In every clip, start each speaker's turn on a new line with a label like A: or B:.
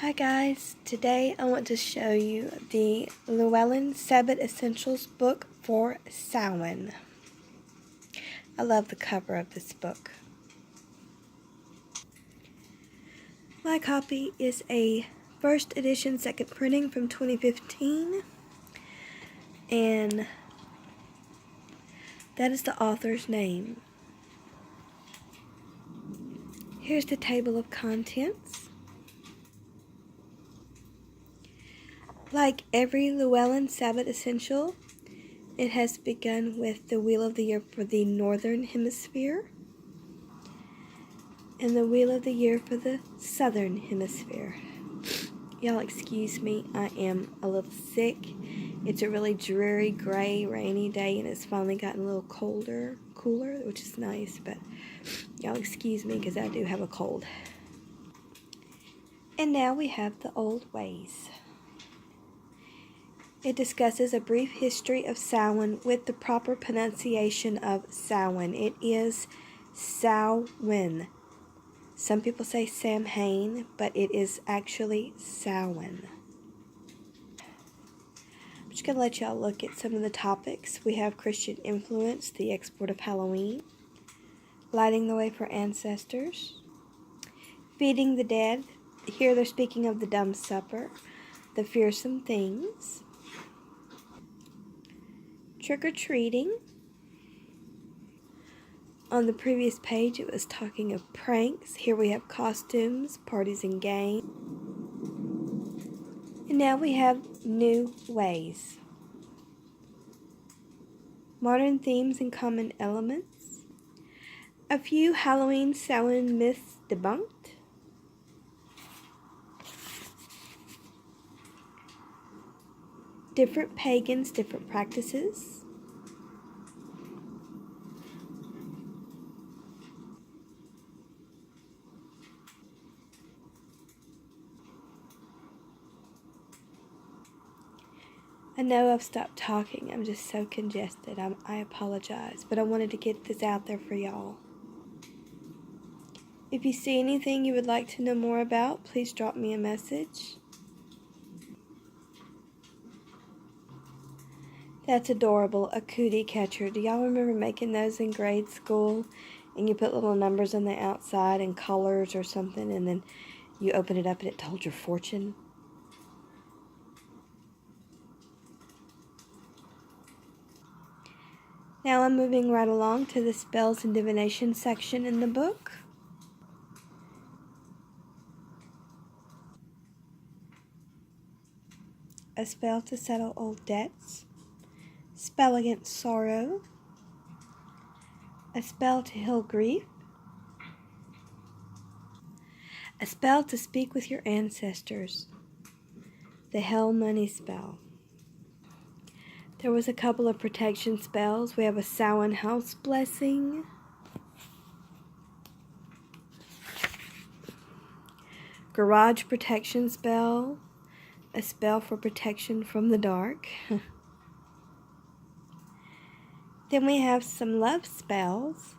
A: Hi guys, today I want to show you the Llewellyn Sabbat Essentials book for Samhain. I love the cover of this book. My copy is a first edition second printing from 2015, and that is the author's name. Here's the table of contents. Like every Llewellyn Sabbat Essential, it has begun with the Wheel of the Year for the Northern Hemisphere and the Wheel of the Year for the Southern Hemisphere. Y'all excuse me, I am a little sick. It's a really dreary, gray, rainy day, and it's finally gotten a little cooler, which is nice, but y'all excuse me because I do have a cold. And now we have the old ways. It discusses a brief history of Samhain with the proper pronunciation of Samhain. It is Samhain. Some people say Samhain, but it is actually Samhain. I'm just going to let y'all look at some of the topics. We have Christian influence, the export of Halloween, lighting the way for ancestors, feeding the dead. Here they're speaking of the dumb supper, the fearsome things, trick-or-treating. On the previous page, it was talking of pranks. Here we have costumes, parties, and games. And now we have new ways. Modern themes and common elements. A few Halloween Samhain myths debunked. Different pagans, different practices. I know I've stopped talking. I'm just so congested. I apologize, but I wanted to get this out there for y'all. If you see anything you would like to know more about, please drop me a message. That's adorable, a cootie catcher. Do y'all remember making those in grade school? And you put little numbers on the outside and colors or something, and then you open it up and it told your fortune? Now I'm moving right along to the spells and divination section in the book. A spell to settle old debts. Spell against sorrow. A spell to heal grief. A spell to speak with your ancestors. The Hell Money spell. There was a couple of protection spells. We have a Samhain house blessing. Garage protection spell. A spell for protection from the dark. Then we have some love spells.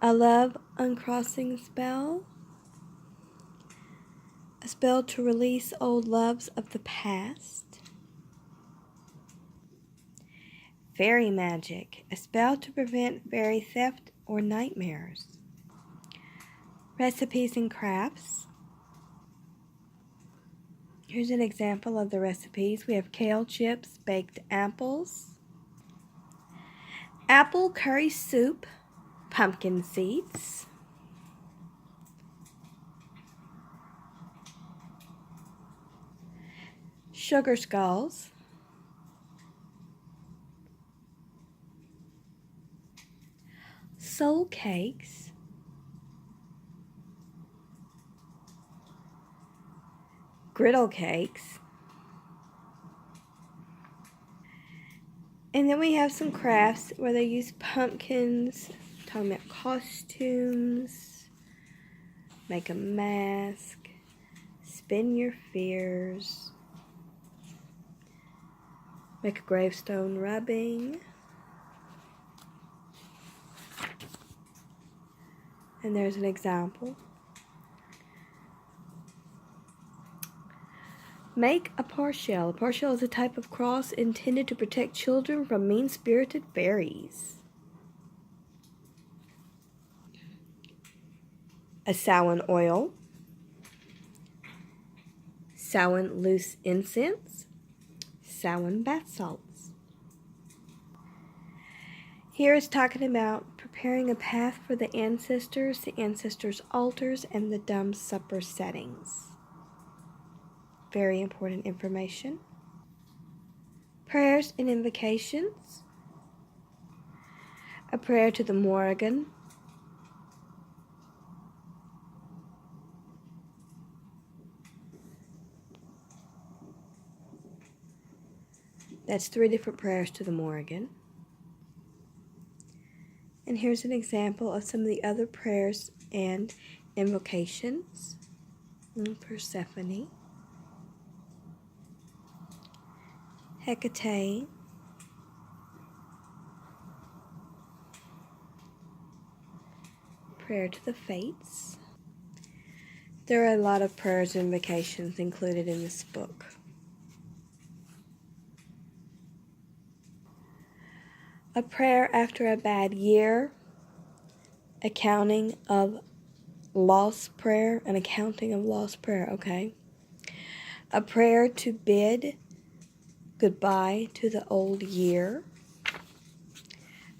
A: A love uncrossing spell. A spell to release old loves of the past. Fairy magic. A spell to prevent fairy theft or nightmares. Recipes and crafts. Here's an example of the recipes. We have kale chips, baked apples, apple curry soup, pumpkin seeds, sugar skulls, soul cakes, griddle cakes, and then we have some crafts where they use pumpkins, talking about costumes, make a mask, spin your fears, make a gravestone rubbing, and there's an example. Make a parshell. A parshell is a type of cross intended to protect children from mean-spirited fairies. A Samhain oil. Samhain loose incense. Samhain bath salts. Here it's talking about preparing a path for the ancestors' altars, and the dumb supper settings. Very important information. Prayers and invocations. A prayer to the Morrigan. That's 3 different prayers to the Morrigan. And here's an example of some of the other prayers and invocations. Persephone. Hecate. Prayer to the Fates. There are a lot of prayers and invocations included in this book. A prayer after a bad year. Accounting of lost prayer. An accounting of lost prayer, okay. A prayer to bid goodbye to the old year.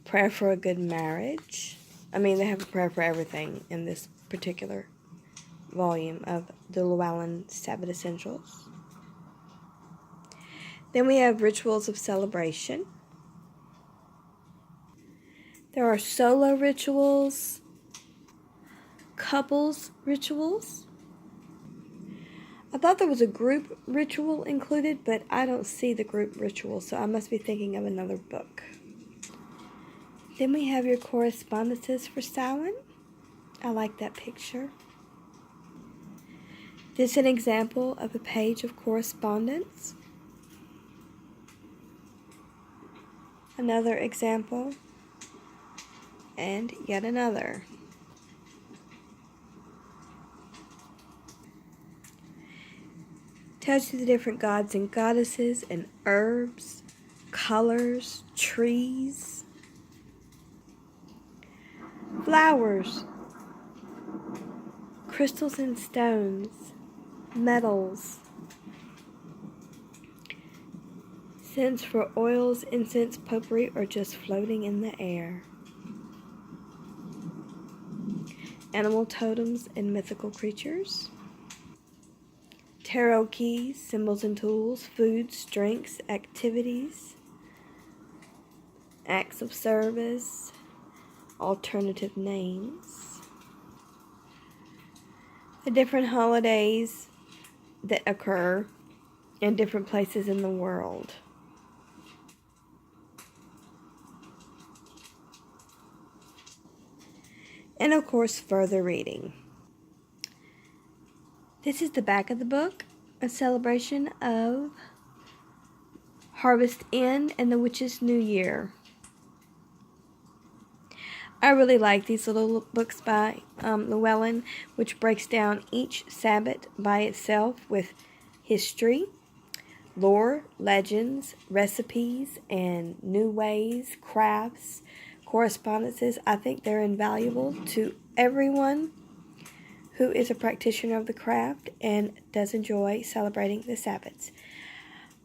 A: Prayer for a good marriage. They have a prayer for everything in this particular volume of the Llewellyn Sabbat Essentials. Then we have rituals of celebration. There are solo rituals, couples rituals. I thought there was a group ritual included, but I don't see the group ritual, so I must be thinking of another book. Then we have your correspondences for Samhain. I like that picture. This is an example of a page of correspondence. Another example. And yet another. Tells you the different gods and goddesses and herbs, colors, trees, flowers, crystals and stones, metals, scents for oils, incense, potpourri, or just floating in the air. Animal totems and mythical creatures. Tarot keys, symbols and tools, foods, drinks, activities, acts of service, alternative names. The different holidays that occur in different places in the world. And of course, further reading. This is the back of the book, a celebration of Harvest End and the Witch's New Year. I really like these little books by Llewellyn, which breaks down each Sabbat by itself with history, lore, legends, recipes, and new ways, crafts, correspondences. I think they're invaluable to everyone who is a practitioner of the craft and does enjoy celebrating the Sabbats.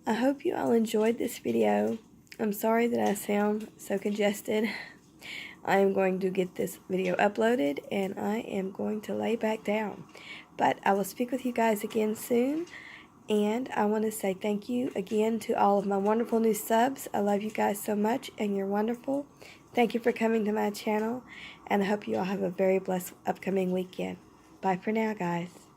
A: I hope you all enjoyed this video. I'm sorry that I sound so congested. I am going to get this video uploaded and I am going to lay back down. But I will speak with you guys again soon. And I want to say thank you again to all of my wonderful new subs. I love you guys so much and you're wonderful. Thank you for coming to my channel. And I hope you all have a very blessed upcoming weekend. Bye for now, guys.